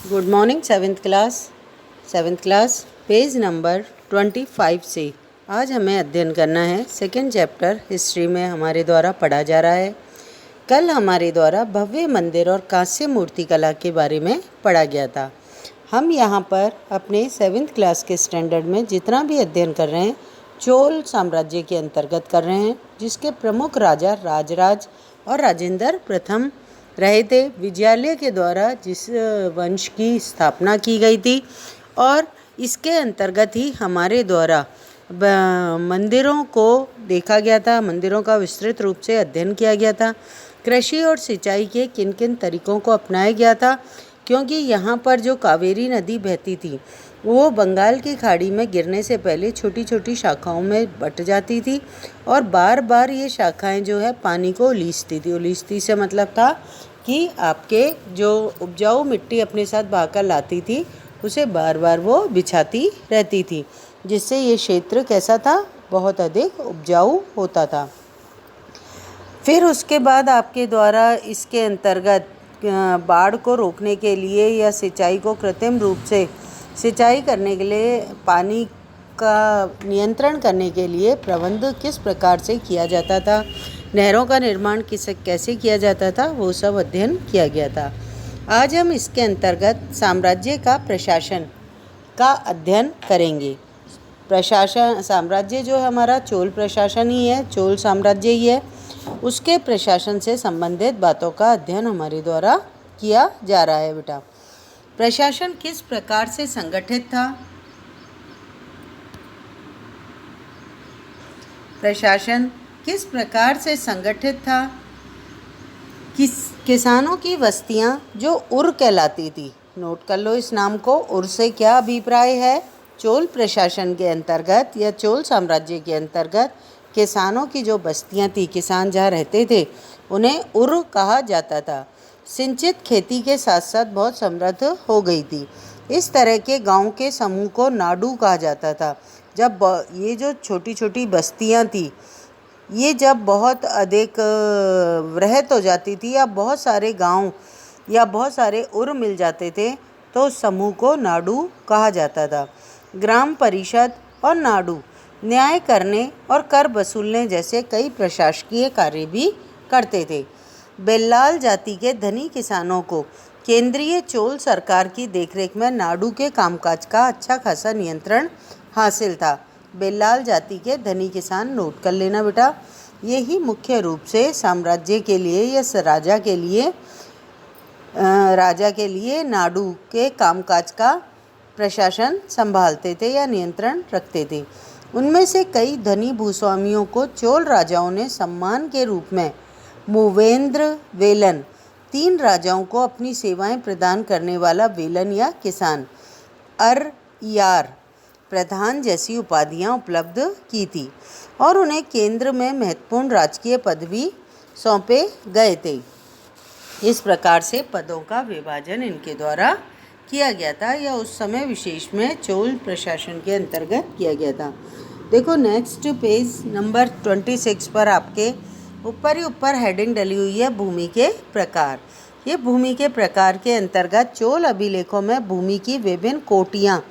Good morning seventh class page number 25 से आज हमें अध्ययन करना है। सेकंड चैप्टर हिस्ट्री में हमारे द्वारा पढ़ा जा रहा है। कल हमारे द्वारा भव्य मंदिर और कांस्य मूर्ति कला के बारे में पढ़ा गया था। हम यहाँ पर अपने सेवेंथ क्लास के स्टैंडर्ड में जितना भी अध्ययन कर रहे हैं चोल साम्राज्य के अंतर्गत कर रहे हैं, जिसके प्रमुख राजा राजराज और राजेंद्र प्रथम रहे थे। विजयालय के द्वारा जिस वंश की स्थापना की गई थी और इसके अंतर्गत ही हमारे द्वारा मंदिरों को देखा गया था, मंदिरों का विस्तृत रूप से अध्ययन किया गया था। कृषि और सिंचाई के किन किन तरीकों को अपनाया गया था, क्योंकि यहाँ पर जो कावेरी नदी बहती थी वो बंगाल की खाड़ी में गिरने से पहले छोटी छोटी शाखाओं में बट जाती थी और बार बार ये शाखाएं जो है पानी को उलीसती थी। उलीसती से मतलब था कि आपके जो उपजाऊ मिट्टी अपने साथ बहाकर लाती थी उसे बार बार वो बिछाती रहती थी, जिससे ये क्षेत्र कैसा था, बहुत अधिक उपजाऊ होता था। फिर उसके बाद आपके द्वारा इसके अंतर्गत बाढ़ को रोकने के लिए या सिंचाई को कृत्रिम रूप से सिंचाई करने के लिए पानी का नियंत्रण करने के लिए प्रबंध किस प्रकार से किया जाता था, नहरों का निर्माण कैसे किया जाता था, वो सब अध्ययन किया गया था। आज हम इसके अंतर्गत साम्राज्य का प्रशासन का अध्ययन करेंगे। प्रशासन साम्राज्य जो है हमारा चोल प्रशासन ही है, चोल साम्राज्य ही है, उसके प्रशासन से संबंधित बातों का अध्ययन हमारे द्वारा किया जा रहा है। बेटा, प्रशासन किस प्रकार से संगठित था? प्रशासन किस प्रकार से संगठित था? किसानों की बस्तियां जो उर कहलाती थी, नोट कर लो इस नाम को। उर से क्या अभिप्राय है? चोल प्रशासन के अंतर्गत या चोल साम्राज्य के अंतर्गत किसानों की जो बस्तियां थी, किसान जहाँ रहते थे, उन्हें उर कहा जाता था। सिंचित खेती के साथ साथ बहुत समृद्ध हो गई थी। इस तरह के गांव के समूह को नाडू कहा जाता था। जब ये जो छोटी छोटी बस्तियां थी, ये जब बहुत अधिक रहत हो जाती थी या बहुत सारे गांव या बहुत सारे उर मिल जाते थे, तो उस समूह को नाडू कहा जाता था। ग्राम परिषद और नाडू न्याय करने और कर वसूलने जैसे कई प्रशासकीय कार्य भी करते थे। बेल्लाल जाति के धनी किसानों को केंद्रीय चोल सरकार की देखरेख में नाडू के कामकाज का अच्छा खासा नियंत्रण हासिल था। बेल्लाल जाति के धनी किसान, नोट कर लेना बेटा, यही मुख्य रूप से साम्राज्य के लिए या राजा के लिए नाडू के कामकाज का प्रशासन संभालते थे या नियंत्रण रखते थे। उनमें से कई धनी भूस्वामियों को चोल राजाओं ने सम्मान के रूप में मूवेंद्र वेलन, 3 राजाओं को अपनी सेवाएं प्रदान करने वाला वेलन या किसान, यार प्रधान जैसी उपाधियां उपलब्ध की थी और उन्हें केंद्र में महत्वपूर्ण राजकीय पद भी सौंपे गए थे। इस प्रकार से पदों का विभाजन इनके द्वारा किया गया था या उस समय विशेष में चोल प्रशासन के अंतर्गत किया गया था। देखो नेक्स्ट पेज नंबर 26 पर आपके ऊपर ही ऊपर हेडिंग डली हुई है, भूमि के प्रकार। ये भूमि के प्रकार के अंतर्गत चोल अभिलेखों में भूमि की विभिन्न कोटियाँ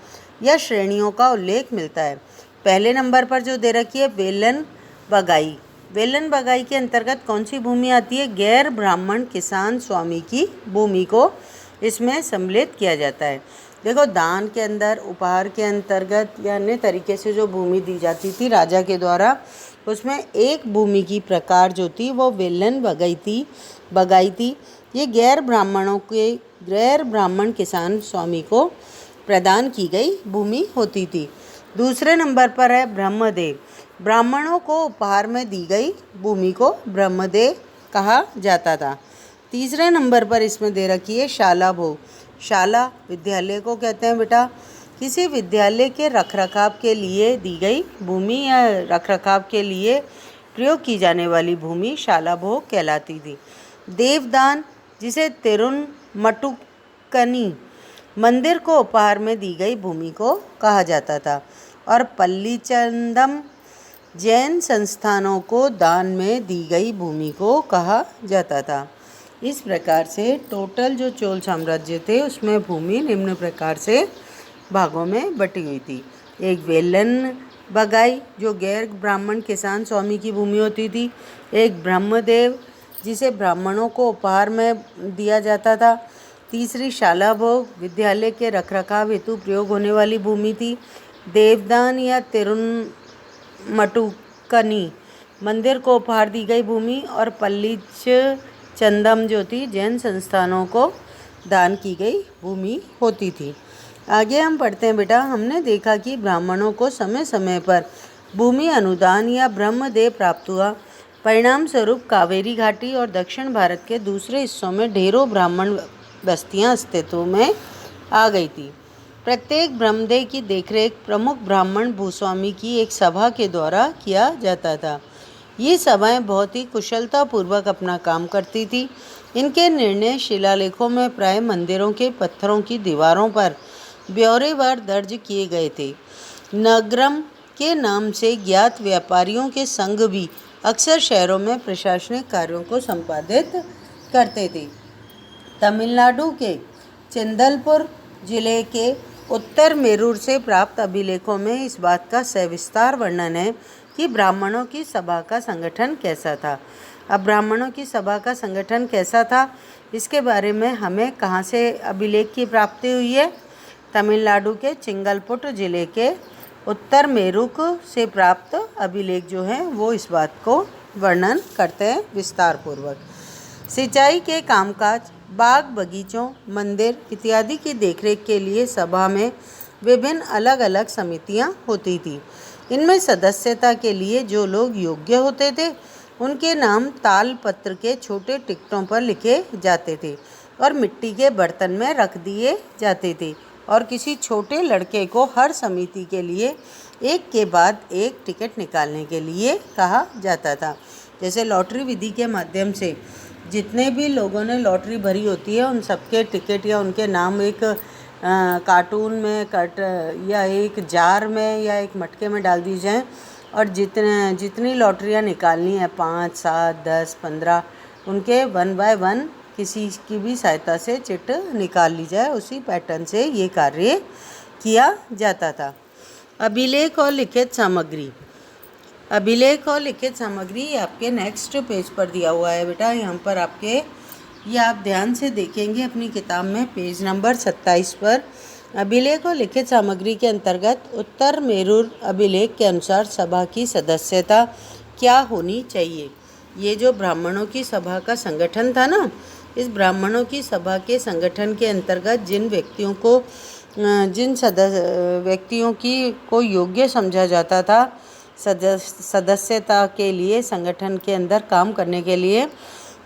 या श्रेणियों का उल्लेख मिलता है। पहले नंबर पर जो दे रखी है वेलन बगाई। वेलन बगाई के अंतर्गत कौन सी भूमि आती है? गैर ब्राह्मण किसान स्वामी की भूमि को इसमें सम्मिलित किया जाता है। देखो, दान के अंदर, उपहार के अंतर्गत या अन्य तरीके से जो भूमि दी जाती थी राजा के द्वारा, उसमें एक भूमि की प्रकार जो थी वो वेलन बगाई थी। ये गैर ब्राह्मण किसान स्वामी को प्रदान की गई भूमि होती थी। दूसरे नंबर पर है ब्रह्मदेव। ब्राह्मणों को उपहार में दी गई भूमि को ब्रह्मदेव कहा जाता था। तीसरे नंबर पर इसमें दे रखी है शाला भोग। शाला विद्यालय को कहते हैं बेटा। किसी विद्यालय के रखरखाव के लिए दी गई भूमि या रखरखाव के लिए प्रयोग की जाने वाली भूमि शाला भोग कहलाती थी। देवदान, जिसे तिरुनमटुकनी मंदिर को उपहार में दी गई भूमि को कहा जाता था। और पल्लीचंदम, जैन संस्थानों को दान में दी गई भूमि को कहा जाता था। इस प्रकार से टोटल जो चोल साम्राज्य थे उसमें भूमि निम्न प्रकार से भागों में बटी हुई थी। एक वेलन बगाई जो गैर ब्राह्मण किसान स्वामी की भूमि होती थी। एक ब्रह्मदेव जिसे ब्राह्मणों को उपहार में दिया जाता था। तीसरी शाला भोग विद्यालय के रखरखाव हेतु प्रयोग होने वाली भूमि थी। देवदान या तिरुमटुकनी मंदिर को उपहार दी गई भूमि और पल्लीच चंदम जो थी जैन संस्थानों को दान की गई भूमि होती थी। आगे हम पढ़ते हैं बेटा। हमने देखा कि ब्राह्मणों को समय समय पर भूमि अनुदान या ब्रह्मदेव प्राप्त हुआ। परिणाम स्वरूप कावेरी घाटी और दक्षिण भारत के दूसरे हिस्सों में ढेरों ब्राह्मण बस्तियां अस्तित्व में आ गई थी। प्रत्येक ब्रह्मदेव की देखरेख प्रमुख ब्राह्मण भूस्वामी की एक सभा के द्वारा किया जाता था। ये सभाएं बहुत ही कुशलतापूर्वक अपना काम करती थी। इनके निर्णय शिलालेखों में प्राय मंदिरों के पत्थरों की दीवारों पर ब्यौरेवार दर्ज किए गए थे। नगरम के नाम से ज्ञात व्यापारियों के संघ भी अक्सर शहरों में प्रशासनिक कार्यों को संपादित करते थे। तमिलनाडु के चिंदलपुर जिले के उत्तर मेरूर से प्राप्त अभिलेखों में इस बात का सविस्तार वर्णन है कि ब्राह्मणों की सभा का संगठन कैसा था। अब ब्राह्मणों की सभा का संगठन कैसा था इसके बारे में हमें कहाँ से अभिलेख की प्राप्ति हुई है? तमिलनाडु के चिंगलपुट जिले के उत्तर मेरुक से प्राप्त अभिलेख जो हैं वो इस बात को वर्णन करते हैं विस्तार पूर्वक। सिंचाई के कामकाज, बाग बगीचों, मंदिर इत्यादि की देखरेख के लिए सभा में विभिन्न अलग अलग समितियां होती थी। इनमें सदस्यता के लिए जो लोग योग्य होते थे उनके नाम ताल पत्र के छोटे टिकटों पर लिखे जाते थे और मिट्टी के बर्तन में रख दिए जाते थे और किसी छोटे लड़के को हर समिति के लिए एक के बाद एक टिकट निकालने के लिए कहा जाता था। जैसे लॉटरी विधि के माध्यम से जितने भी लोगों ने लॉटरी भरी होती है उन सबके टिकट या उनके नाम एक कार्टून में या एक जार में या एक मटके में डाल दी जाए और जितनी लॉटरियां निकालनी है 5, 7, 10, 15 उनके 1 बाय 1 किसी की भी सहायता से चिट निकाल ली जाए। उसी पैटर्न से ये कार्य किया जाता था। अभिलेख और लिखित सामग्री। अभिलेख और लिखित सामग्री आपके नेक्स्ट पेज पर दिया हुआ है बेटा। यहाँ पर आपके ये आप ध्यान से देखेंगे अपनी किताब में पेज नंबर 27 पर। अभिलेख और लिखित सामग्री के अंतर्गत उत्तर मेरूर अभिलेख के अनुसार सभा की सदस्यता क्या होनी चाहिए। ये जो ब्राह्मणों की सभा का संगठन था ना, इस ब्राह्मणों की सभा के संगठन के अंतर्गत जिन व्यक्तियों को योग्य समझा जाता था सदस्यता के लिए संगठन के अंदर काम करने के लिए,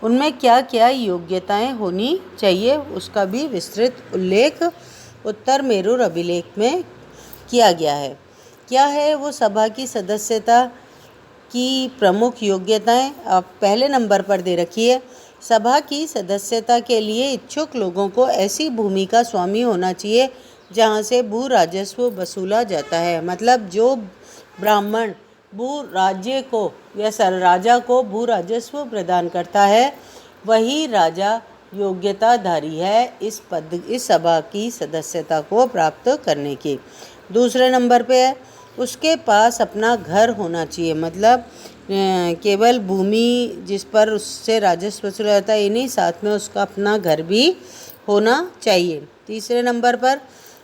उनमें क्या क्या योग्यताएं होनी चाहिए उसका भी विस्तृत उल्लेख उत्तर मेरूर अभिलेख में किया गया है। क्या है वो सभा की सदस्यता की प्रमुख योग्यताएं? आप पहले नंबर पर दे रखिए। सभा की सदस्यता के लिए इच्छुक लोगों को ऐसी भूमि का स्वामी होना चाहिए जहां से भू राजस्व वसूला जाता है। मतलब जो ब्राह्मण भू राज्य को या राजा को भू राजस्व प्रदान करता है वही राजा योग्यताधारी है इस सभा की सदस्यता को प्राप्त करने की। दूसरे नंबर पे है उसके पास अपना घर होना चाहिए। मतलब केवल भूमि जिस पर उससे राजस्व वसूला जाता है, नहीं, साथ में उसका अपना घर भी होना चाहिए। तीसरे नंबर पर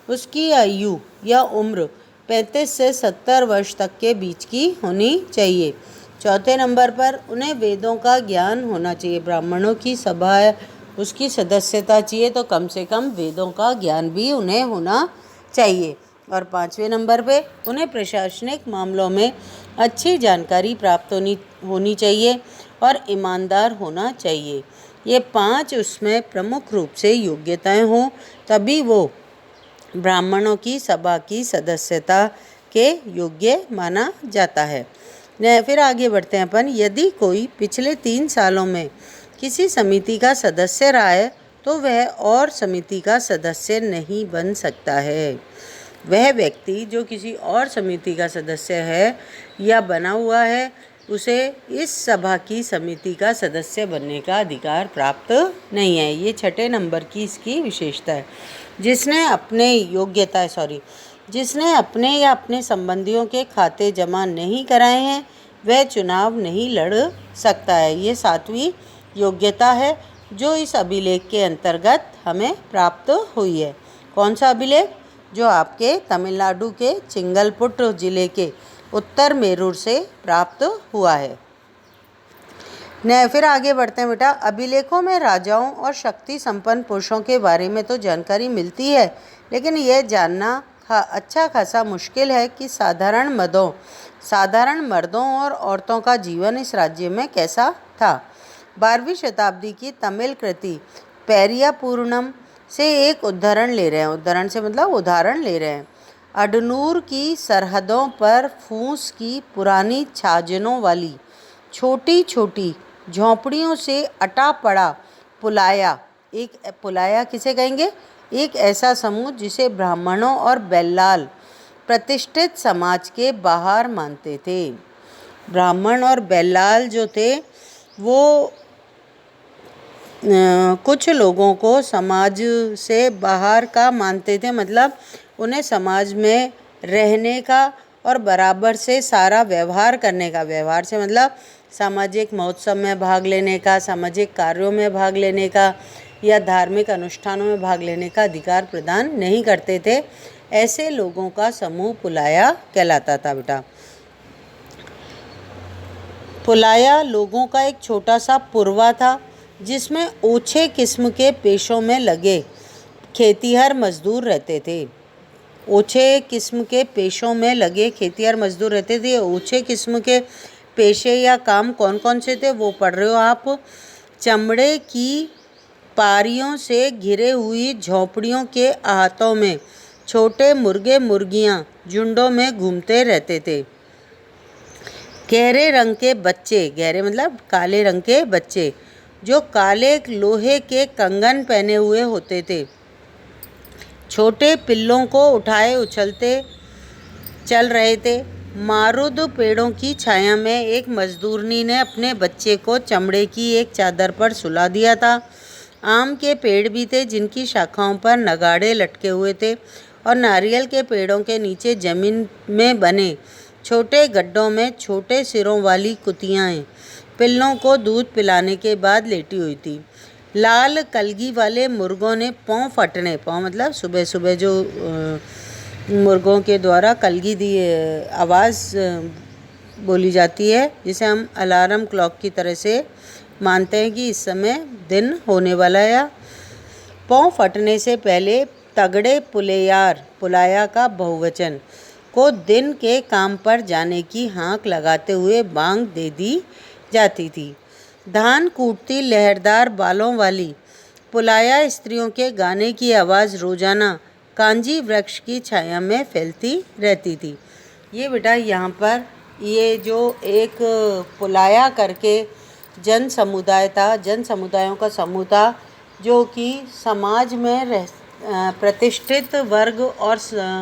उसकी आयु या उम्र 35 से 70 वर्ष तक के बीच की होनी चाहिए। चौथे नंबर पर उन्हें वेदों का ज्ञान होना चाहिए। ब्राह्मणों की सभा है, उसकी सदस्यता चाहिए तो कम से कम वेदों का ज्ञान भी उन्हें होना चाहिए। और पाँचवें नंबर पे उन्हें प्रशासनिक मामलों में अच्छी जानकारी प्राप्त होनी चाहिए और ईमानदार होना चाहिए। ये 5 उसमें प्रमुख रूप से योग्यताएं हों तभी वो ब्राह्मणों की सभा की सदस्यता के योग्य माना जाता है। फिर आगे बढ़ते हैं अपन। यदि कोई पिछले 3 सालों में किसी समिति का सदस्य रहा है तो वह और समिति का सदस्य नहीं बन सकता है। वह व्यक्ति जो किसी और समिति का सदस्य है या बना हुआ है उसे इस सभा की समिति का सदस्य बनने का अधिकार प्राप्त नहीं है। ये 6 नंबर की इसकी विशेषता है। जिसने अपने या अपने संबंधियों के खाते जमा नहीं कराए हैं वह चुनाव नहीं लड़ सकता है। ये 7वीं योग्यता है जो इस अभिलेख के अंतर्गत हमें प्राप्त हुई है। कौन सा अभिलेख? जो आपके तमिलनाडु के चिंगलपुट जिले के उत्तर मेरूर से प्राप्त हुआ है। फिर आगे बढ़ते हैं बेटा। अभिलेखों में राजाओं और शक्ति संपन्न पुरुषों के बारे में तो जानकारी मिलती है, लेकिन यह जानना अच्छा खासा मुश्किल है कि साधारण मर्दों और औरतों का जीवन इस राज्य में कैसा था। 12वीं शताब्दी की तमिल कृति पेरिया पूर्णम से एक उदाहरण ले रहे हैं। अडनूर की सरहदों पर फूस की पुरानी छाजनों वाली छोटी छोटी झोंपड़ियों से अटा पड़ा पुलाया किसे कहेंगे? एक ऐसा समूह जिसे ब्राह्मणों और बेल्लाल प्रतिष्ठित समाज के बाहर मानते थे। ब्राह्मण और बेल्लाल जो थे वो कुछ लोगों को समाज से बाहर का मानते थे, मतलब उन्हें समाज में रहने का और बराबर से सारा व्यवहार करने का, व्यवहार से मतलब सामाजिक महोत्सव में भाग लेने का, सामाजिक कार्यों में भाग लेने का या धार्मिक अनुष्ठानों में भाग लेने का अधिकार प्रदान नहीं करते थे। ऐसे लोगों का समूह पुलाया कहलाता था बेटा। पुलाया लोगों का एक छोटा सा पुरवा था जिसमें ओछे किस्म के पेशों में लगे खेतिहर मजदूर रहते थे। ओछे किस्म के ओछे किस्म के पेशे या काम कौन कौन से थे वो पढ़ रहे हो आप। चमड़े की पारियों से घिरे हुई झोंपड़ियों के अहातों में छोटे मुर्गे मुर्गियां झुंडों में घूमते रहते थे। गहरे मतलब काले रंग के बच्चे जो काले लोहे के कंगन पहने हुए होते थे, छोटे पिल्लों को उठाए उछलते चल रहे थे। मारुद पेड़ों की छाया में एक मजदूरनी ने अपने बच्चे को चमड़े की एक चादर पर सुला दिया था। आम के पेड़ भी थे जिनकी शाखाओं पर नगाड़े लटके हुए थे और नारियल के पेड़ों के नीचे जमीन में बने छोटे गड्ढों में छोटे सिरों वाली कुतियाँ पिल्लों को दूध पिलाने के बाद लेटी हुई थी। लाल कलगी वाले मुर्गों ने पाँव मतलब सुबह सुबह जो मुर्गों के द्वारा कलगी दी आवाज़ बोली जाती है, जिसे हम अलार्म क्लॉक की तरह से मानते हैं कि इस समय दिन होने वाला है। पाँव फटने से पहले तगड़े पुलाया का बहुवचन को दिन के काम पर जाने की हाँक लगाते हुए बांग दे दी जाती थी। धान कूटती लहरदार बालों वाली पुलाया स्त्रियों के गाने की आवाज़ रोजाना कांजी वृक्ष की छाया में फैलती रहती थी। ये बेटा यहाँ पर ये जो एक पुलाया करके जन समुदायों का समूह था जो कि समाज में प्रतिष्ठित वर्ग और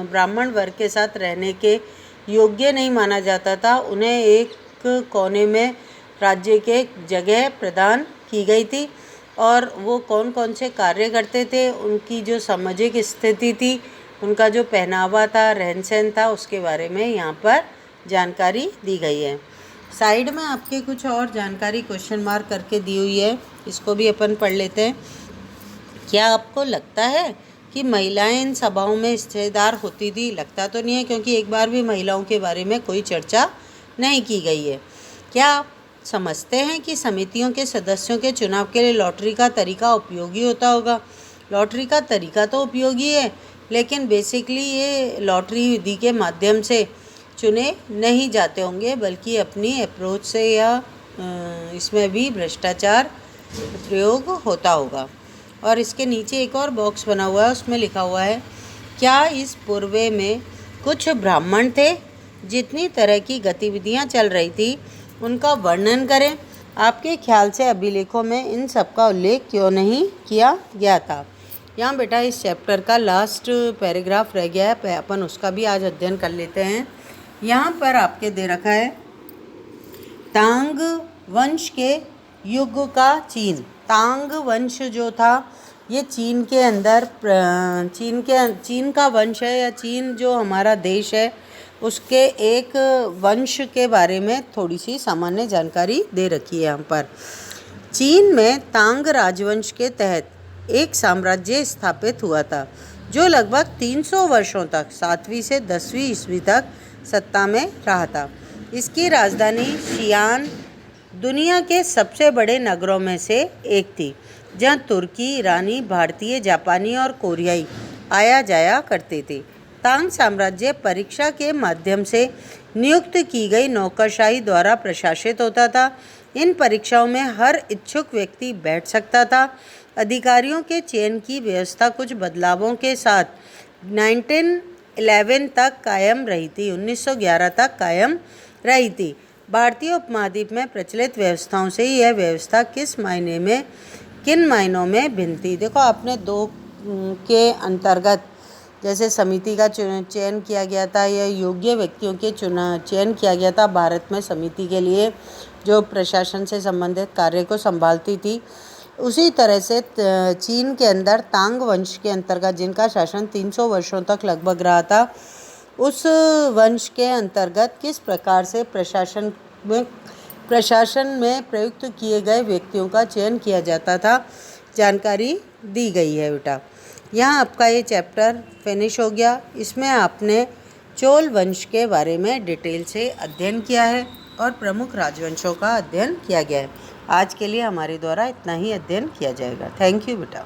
ब्राह्मण वर्ग के साथ रहने के योग्य नहीं माना जाता था। उन्हें एक कोने में राज्य के जगह प्रदान की गई थी और वो कौन कौन से कार्य करते थे, उनकी जो सामाजिक स्थिति थी, उनका जो पहनावा था, रहन सहन था, उसके बारे में यहाँ पर जानकारी दी गई है। साइड में आपके कुछ और जानकारी क्वेश्चन मार्क करके दी हुई है, इसको भी अपन पढ़ लेते हैं। क्या आपको लगता है कि महिलाएं इन सभाओं में हिस्सेदार होती थी? लगता तो नहीं है, क्योंकि एक बार भी महिलाओं के बारे में कोई चर्चा नहीं की गई है। क्या आप समझते हैं कि समितियों के सदस्यों के चुनाव के लिए लॉटरी का तरीका उपयोगी होता होगा? लॉटरी का तरीका तो उपयोगी है, लेकिन बेसिकली ये लॉटरी विधि के माध्यम से चुने नहीं जाते होंगे, बल्कि अपनी अप्रोच से या इसमें भी भ्रष्टाचार प्रयोग होता होगा। और इसके नीचे एक और बॉक्स बना हुआ है, उसमें लिखा हुआ है, क्या इस पूर्वे में कुछ ब्राह्मण थे? जितनी तरह की गतिविधियां चल रही थी उनका वर्णन करें। आपके ख्याल से अभिलेखों में इन सब का उल्लेख क्यों नहीं किया गया था? यहाँ बेटा इस चैप्टर का लास्ट पैराग्राफ रह गया है, अपन उसका भी आज अध्ययन कर लेते हैं। यहाँ पर आपके दे रखा है, तांग वंश के युग का चीन। तांग वंश जो था ये चीन के अंदर चीन का वंश है, या चीन जो हमारा देश है उसके एक वंश के बारे में थोड़ी सी सामान्य जानकारी दे रखी है यहाँ पर। चीन में तांग राजवंश के तहत एक साम्राज्य स्थापित हुआ था जो लगभग 300 वर्षों तक 7वीं से 10वीं ईस्वी तक सत्ता में रहा था। इसकी राजधानी शियान दुनिया के सबसे बड़े नगरों में से एक थी, जहां तुर्की, ईरानी, भारतीय, जापानी और कोरियाई आया जाया करते थे। तांग साम्राज्य परीक्षा के माध्यम से नियुक्त की गई नौकरशाही द्वारा प्रशासित होता था। इन परीक्षाओं में हर इच्छुक व्यक्ति बैठ सकता था। अधिकारियों के चयन की व्यवस्था कुछ बदलावों के साथ 1911 तक कायम रही थी 1911 तक कायम रही थी। भारतीय उपमहाद्वीप में प्रचलित व्यवस्थाओं से यह व्यवस्था किन मायनों में भिन्न थी। देखो, आपने 2 के अंतर्गत जैसे समिति का चयन किया गया था या योग्य व्यक्तियों के चयन किया गया था भारत में समिति के लिए जो प्रशासन से संबंधित कार्य को संभालती थी, उसी तरह से चीन के अंदर तांग वंश के अंतर्गत जिनका शासन 300 वर्षों तक लगभग रहा था, उस वंश के अंतर्गत किस प्रकार से प्रशासन में प्रयुक्त किए गए व्यक्तियों का चयन किया जाता था, जानकारी दी गई है बेटा। यहाँ आपका ये चैप्टर फिनिश हो गया। इसमें आपने चोल वंश के बारे में डिटेल से अध्ययन किया है और प्रमुख राजवंशों का अध्ययन किया गया है। आज के लिए हमारे द्वारा इतना ही अध्ययन किया जाएगा। थैंक यू बेटा।